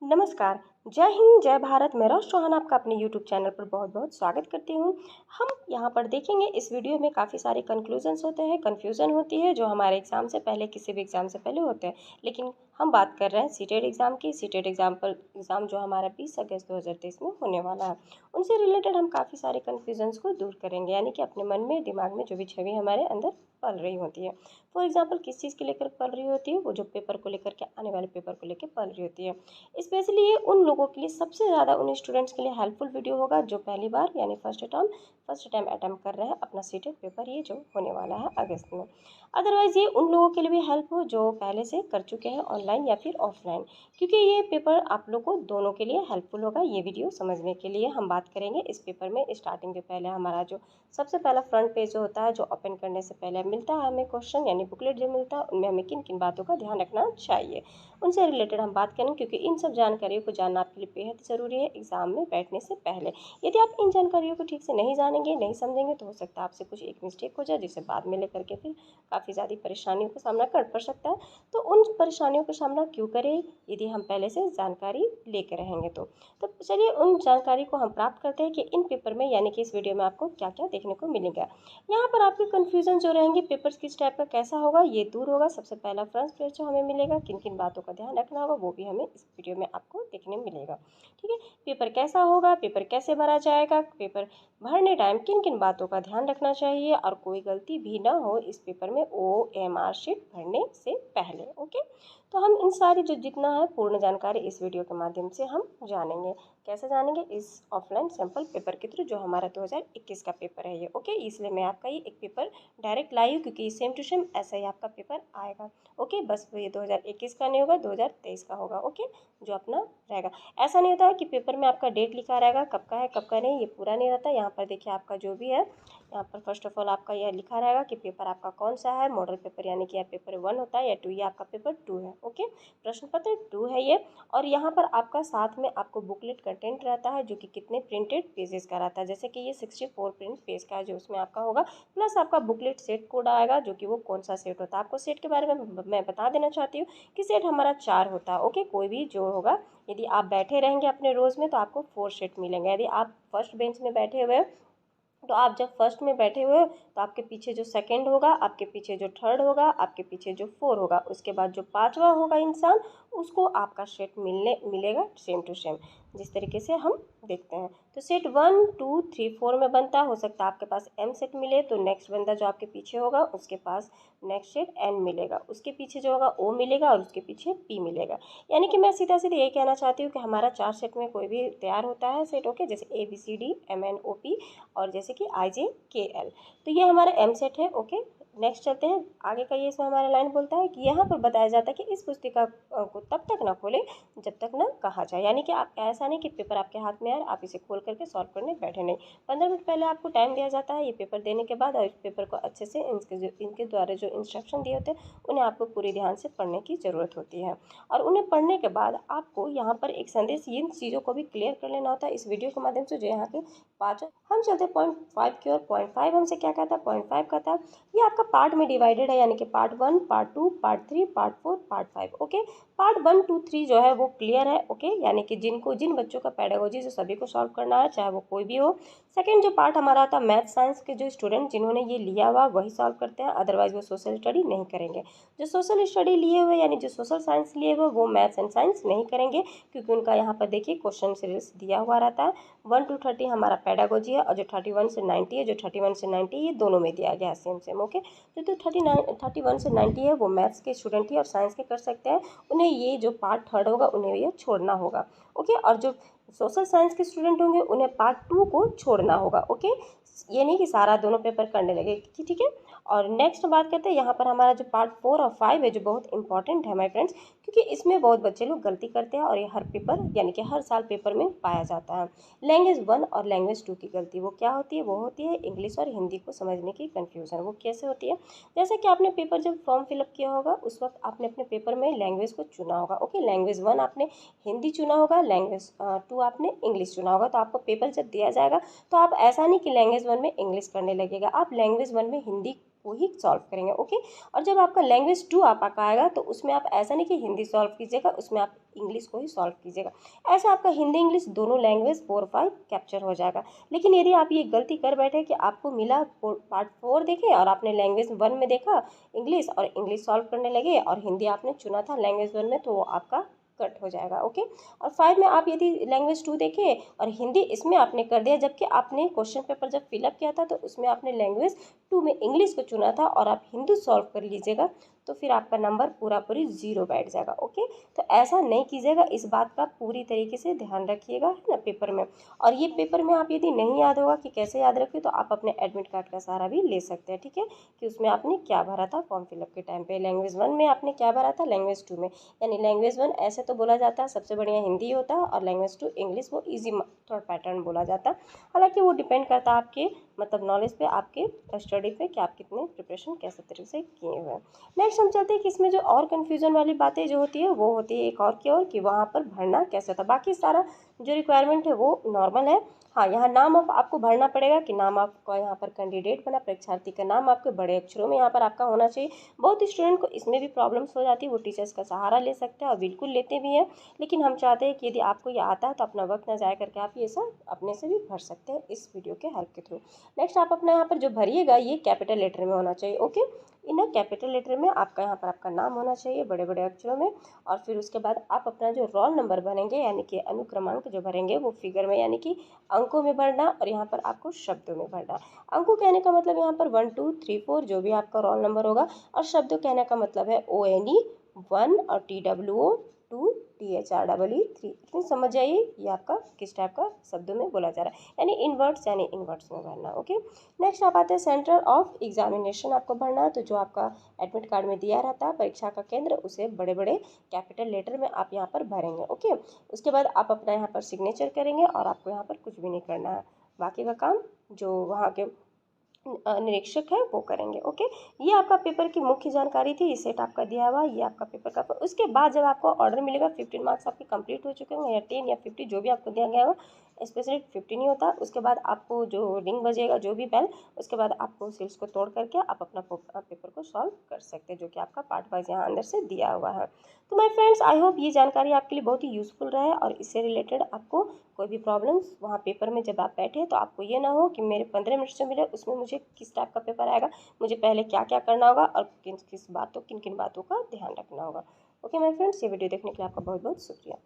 नमस्कार। जय हिंद, जय भारत। मैं रोश चौहान आपका अपने यूट्यूब चैनल पर बहुत-बहुत स्वागत करती हूँ। हम यहाँ पर देखेंगे इस वीडियो में काफ़ी सारे कन्क्लूजन्स होते हैं, कन्फ्यूज़न होती है जो हमारे एग्ज़ाम से पहले किसी भी एग्ज़ाम से पहले होते हैं। लेकिन हम बात कर रहे हैं सीटेट एग्ज़ाम की। सीटेट एग्ज़ाम जो हमारा 20 अगस्त 2023 में होने वाला है। उनसे रिलेटेड हम काफ़ी सारे कन्फ्यूज़न्स को दूर करेंगे, यानी कि अपने मन में, दिमाग में जो भी छवि हमारे अंदर पल रही होती है। फॉर एग्ज़ाम्पल किस चीज़ को लेकर पल रही होती है? वो जो पेपर को लेकर के आने वाले पेपर को लेकर पल रही होती है। स्पेशली ये उन लोगों के लिए सबसे ज़्यादा उन स्टूडेंट्स के लिए हेल्पफुल वीडियो होगा जो पहली बार यानी फर्स्ट टाइम अटैम्प्ट कर रहे हैं अपना सीटेट पेपर, ये जो होने वाला है अगस्त में। अदरवाइज़ ये उन लोगों के लिए भी हेल्प हो जो पहले से कर चुके हैं ऑनलाइन या फिर ऑफलाइन, क्योंकि ये पेपर आप लोग को दोनों के लिए हेल्पफुल होगा। ये वीडियो समझने के लिए हम बात करेंगे इस पेपर में स्टार्टिंग के पहले हमारा जो सबसे पहला फ्रंट पेज जो होता है, जो ओपन करने से पहले मिलता है हमें क्वेश्चन यानी बुकलेट जो मिलता है, उनमें हमें किन किन बातों का ध्यान रखना चाहिए, उनसे रिलेटेड हम बात करेंगे, क्योंकि इन सब जानकारियों को जानना आपके लिए बेहद ज़रूरी है एग्ज़ाम में बैठने से पहले। यदि आप इन जानकारियों को ठीक से नहीं जानेंगे, नहीं समझेंगे, तो हो सकता है आपसे कुछ एक मिस्टेक हो जाए जिसे बाद में लेकर के फिर काफ़ी ज़्यादा परेशानियों का सामना कर पड़ सकता है। तो उन परेशानियों का सामना क्यों करें यदि हम पहले से जानकारी लेकर रहेंगे तो चलिए उन जानकारी को हम प्राप्त करते हैं कि इन पेपर में यानी कि इस वीडियो में आपको क्या क्या देखने को मिलेगा। यहाँ पर आपके कन्फ्यूजन जो रहेंगे पेपर्स किस टाइप का कैसा होगा ये दूर होगा। सबसे पहला फ्रंट पेज जो हमें मिलेगा, किन किन बातों का ध्यान रखना होगा वो भी हमें इस वीडियो में आपको देखने मिलेगा। ठीक है, पेपर कैसा होगा, पेपर कैसे भरा जाएगा, पेपर भरने टाइम किन किन बातों का ध्यान रखना चाहिए और कोई गलती भी ना हो इस पेपर में OMR शीट भरने से पहले। ओके, तो हम इन सारी जो जितना है पूर्ण जानकारी इस वीडियो के माध्यम से हम जानेंगे। कैसे जानेंगे? इस ऑफलाइन सैम्पल पेपर के थ्रू जो हमारा 2021 का पेपर है ये। ओके, इसलिए मैं आपका ये एक पेपर डायरेक्ट लाई हूँ, क्योंकि सेम टू सेम ऐसा ही आपका पेपर आएगा। ओके, बस ये 2021 का नहीं होगा, 2023 का होगा। ओके, जो अपना रहेगा। ऐसा नहीं होता है कि पेपर में आपका डेट लिखा रहेगा कब का है कब का नहीं, ये पूरा नहीं रहता। यहाँ पर देखिए आपका जो भी है, यहाँ पर फर्स्ट ऑफ ऑल आपका यह लिखा रहेगा कि पेपर आपका कौन सा है। मॉडल पेपर यानी कि यह पेपर 1 होता है या 2, ये आपका पेपर 2 है। ओके, प्रश्न पत्र 2 है ये। और यहाँ पर आपका साथ में आपको बुकलेट कंटेंट रहता है जो कि कितने प्रिंटेड पेजेस का रहता है, जैसे कि ये 64 प्रिंट पेज का है जो उसमें आपका होगा। प्लस आपका बुकलेट सेट कोड आएगा जो कि वो कौन सा सेट होता है। आपको सेट के बारे में मैं बता देना चाहती हूँ कि सेट हमारा 4 होता है। ओके, कोई भी जो होगा, यदि आप बैठे रहेंगे अपने रोज़ में तो आपको 4 सेट मिलेंगे। यदि आप फर्स्ट बेंच में बैठे हुए हैं तो आप जब फर्स्ट में बैठे हुए हो तो आपके पीछे जो सेकंड होगा, आपके पीछे जो थर्ड होगा, आपके पीछे जो 4 होगा, उसके बाद जो 5वां होगा इंसान, उसको आपका सेट मिलेगा सेम टू सेम, जिस तरीके से हम देखते हैं। तो सेट 1 2 3 4 में बनता हो सकता है आपके पास M सेट मिले तो नेक्स्ट बंदा जो आपके पीछे होगा उसके पास नेक्स्ट सेट N मिलेगा, उसके पीछे जो होगा O मिलेगा और उसके पीछे P मिलेगा। यानी कि मैं सीधा सीधा ये कहना चाहती हूँ कि हमारा 4 सेट में कोई भी तैयार होता है सेट। ओके, जैसे ABCD MNOP और जैसे कि IJKL, तो ये हमारा M सेट है। ओके, नेक्स्ट चलते हैं आगे का। ये इसमें हमारा लाइन बोलता है कि यहाँ पर बताया जाता है कि इस पुस्तिका को तब तक ना खोलें जब तक ना कहा जाए। यानी कि आप ऐसा नहीं कि पेपर आपके हाथ में आए आप इसे खोल करके सॉल्व करने बैठे, नहीं। 15 मिनट पहले आपको टाइम दिया जाता है ये पेपर देने के बाद, और इस पेपर को अच्छे से इनके द्वारा जो इंस्ट्रक्शन दिए होते हैं उन्हें आपको पूरी ध्यान से पढ़ने की ज़रूरत होती है। और उन्हें पढ़ने के बाद आपको यहाँ पर एक संदेश इन चीज़ों को भी क्लियर कर लेना होता है इस वीडियो के माध्यम से जो यहाँ के 5। हम चलते हैं पॉइंट 5 की ओर। पॉइंट 5 हमसे क्या कहता है? पॉइंट 5 कहता है ये आपका पार्ट में डिवाइडेड है, यानी कि part 1, part 2, part 3, part 4, part 5। Okay, part 1 2 3 जो है वो क्लियर है। ओके, यानी कि जिन बच्चों का पेडागोजी जो सभी को सॉल्व करना है, चाहे वो कोई भी हो। सेकंड जो पार्ट हमारा आता है मैथ साइंस के जो स्टूडेंट जिन्होंने ये लिया हुआ वही सॉल्व करते हैं, अदरवाइज वो सोशल स्टडी नहीं करेंगे। जो सोशल स्टडी लिए हुए यानी जो सोशल साइंस लिए हुए वो मैथ्स एंड साइंस नहीं करेंगे, क्योंकि उनका यहाँ पर देखिए क्वेश्चन सीरीज दिया हुआ रहता है। 1 to 30 हमारा पेडागोजी है, और जो 31 से 90 है, जो 31 से 90 ये दोनों में दिया गया है सेम। ओके, जो 31 से 90 है वो मैथ्स के स्टूडेंट ही और साइंस के कर सकते हैं, उन्हें ये जो पार्ट थर्ड होगा उन्हें ये छोड़ना होगा। ओके, और जो सोशल साइंस के स्टूडेंट होंगे उन्हें पार्ट 2 को छोड़ना होगा। ओके, ये नहीं कि सारा दोनों पेपर करने लगे। ठीक है, और नेक्स्ट बात करते हैं यहाँ पर हमारा जो पार्ट 4 और 5 है जो बहुत इंपॉर्टेंट है माय फ्रेंड्स, क्योंकि इसमें बहुत बच्चे लोग गलती करते हैं और ये हर पेपर यानी कि हर साल पेपर में पाया जाता है। लैंग्वेज 1 और लैंग्वेज 2 की गलती वो क्या होती है? वो होती है इंग्लिश और हिंदी को समझने की कन्फ्यूज़न। वो कैसे होती है? जैसे कि आपने पेपर जब फॉर्म फिलअप किया होगा उस वक्त आपने अपने पेपर में लैंग्वेज को चुना होगा। ओके, लैंग्वेज 1 आपने हिंदी चुना होगा, लैंग्वेज 2 आपने इंग्लिश चुना होगा। तो आपको पेपर जब दिया जाएगा तो आप ऐसा नहीं कि लैंग्वेज 1 में इंग्लिश करने लगेगा, आप लैंग्वेज 1 में हिंदी को ही सॉल्व करेंगे। ओके, और जब आपका लैंग्वेज 2 आपका आएगा तो उसमें आप ऐसा नहीं कि हिंदी सॉल्व कीजिएगा, उसमें आप इंग्लिश को ही सॉल्व कीजिएगा। ऐसा आपका हिंदी इंग्लिश दोनों लैंग्वेज 4 और 5 कैप्चर हो जाएगा। लेकिन यदि आप ये गलती कर बैठे कि आपको मिला पार्ट 4 देखे और आपने लैंग्वेज 1 में देखा इंग्लिश और इंग्लिश सॉल्व करने लगे और हिंदी आपने चुना था लैंग्वेज 1 में, तो वो आपका कट हो जाएगा। ओके, और 5 में आप यदि लैंग्वेज 2 देखें और हिंदी इसमें आपने कर दिया, जबकि आपने क्वेश्चन पेपर जब फिलअप किया था तो उसमें आपने लैंग्वेज 2 में इंग्लिश को चुना था और आप हिंदी सॉल्व कर लीजिएगा, तो फिर आपका नंबर पूरा पूरी 0 बैठ जाएगा। ओके, तो ऐसा नहीं कीजिएगा, इस बात का पूरी तरीके से ध्यान रखिएगा, है ना, पेपर में। और ये पेपर में आप यदि नहीं याद होगा कि कैसे याद रखें, तो आप अपने एडमिट कार्ड का सहारा भी ले सकते हैं। ठीक है, कि उसमें आपने क्या भरा था फॉर्म फिलअप के टाइम पे, लैंग्वेज 1 में आपने क्या भरा था, लैंग्वेज 2 में। यानी लैंग्वेज 1 ऐसे तो बोला जाता है सबसे बढ़िया हिंदी होता है, और लैंग्वेज 2 इंग्लिश, वो ईजी थर्ड पैटर्न बोला जाता है। हालांकि वो डिपेंड करता है आपके मतलब नॉलेज पे, आपके स्टडी पे, कि आप कितने प्रिपरेशन कैसे तरीके से किए हुए हैं। नेक्स्ट हम चलते हैं कि इसमें जो और कन्फ्यूजन वाली बातें जो होती है वो होती है एक और की ओर, कि वहाँ पर भरना कैसे होता है। बाकी सारा जो रिक्वायरमेंट है वो नॉर्मल है। हाँ, यहाँ नाम आपको भरना पड़ेगा कि नाम आपका यहाँ पर कैंडिडेट बना, परीक्षार्थी का नाम आपके बड़े अक्षरों में यहाँ पर आपका होना चाहिए। बहुत स्टूडेंट को इसमें भी प्रॉब्लम्स हो जाती है, वो टीचर्स का सहारा ले सकते हैं और बिल्कुल लेते भी हैं। लेकिन हम चाहते हैं कि यदि आपको ये आता है तो अपना वक्त ना जाया करके आप ये सब अपने से भी भर सकते हैं इस वीडियो के हेल्प के थ्रू। नेक्स्ट आप अपना यहाँ पर जो भरिएगा ये कैपिटल लेटर में होना चाहिए। ओके, इन कैपिटल लेटर में आपका यहाँ पर आपका नाम होना चाहिए बड़े बड़े अक्षरों में। और फिर उसके बाद आप अपना जो रोल नंबर भरेंगे यानी कि अनुक्रमांक जो भरेंगे वो फिगर में यानी कि अंकों में भरना, और यहाँ पर आपको शब्दों में भरना। अंकों कहने का मतलब यहाँ पर 1 2 3 4 जो भी आपका रोल नंबर होगा, और शब्दों कहने का मतलब है ONE 1 और TWO 2 THREE 3। इतनी समझ जाइए ये आपका किस टाइप का शब्दों में बोला जा रहा है, यानी इनवर्ट्स यानी इनवर्ट्स में भरना। ओके, नेक्स्ट आप आते हैं सेंटर ऑफ एग्जामिनेशन आपको भरना है। तो जो आपका एडमिट कार्ड में दिया रहता है परीक्षा का केंद्र, उसे बड़े बड़े कैपिटल लेटर में आप यहाँ पर भरेंगे। ओके, उसके बाद आप अपना यहाँ पर सिग्नेचर करेंगे और आपको यहाँ पर कुछ भी नहीं करना है, बाकी का काम जो वहाँ के निरीक्षक है वो करेंगे। ओके, ये आपका पेपर की मुख्य जानकारी थी, ये सेट आपका दिया हुआ, ये आपका पेपर का। उसके बाद जब आपको ऑर्डर मिलेगा 15 मार्क्स आपके कंप्लीट हो चुके होंगे, या 10 या 50 जो भी आपको दिया गया हो, स्पेशली 15 ही होता। उसके बाद आपको जो रिंग बजेगा जो भी बेल, उसके बाद आपको सील्स को तोड़ करके आप अपना पेपर को सॉल्व कर सकते हैं, जो कि आपका पार्ट वाइज यहाँ अंदर से दिया हुआ है। तो माय फ्रेंड्स, आई होप ये जानकारी आपके लिए बहुत ही यूज़फुल रहे, और इससे रिलेटेड आपको कोई भी प्रॉब्लम्स वहाँ पेपर में जब आप बैठे तो आपको ये ना हो कि मेरे 15 मिनट से मिले उसमें मुझे किस टाइप का पेपर आएगा, मुझे पहले क्या क्या करना होगा और किन किन बातों का ध्यान रखना होगा। ओके माय फ्रेंड्स, ये वीडियो देखने के लिए आपका बहुत बहुत शुक्रिया।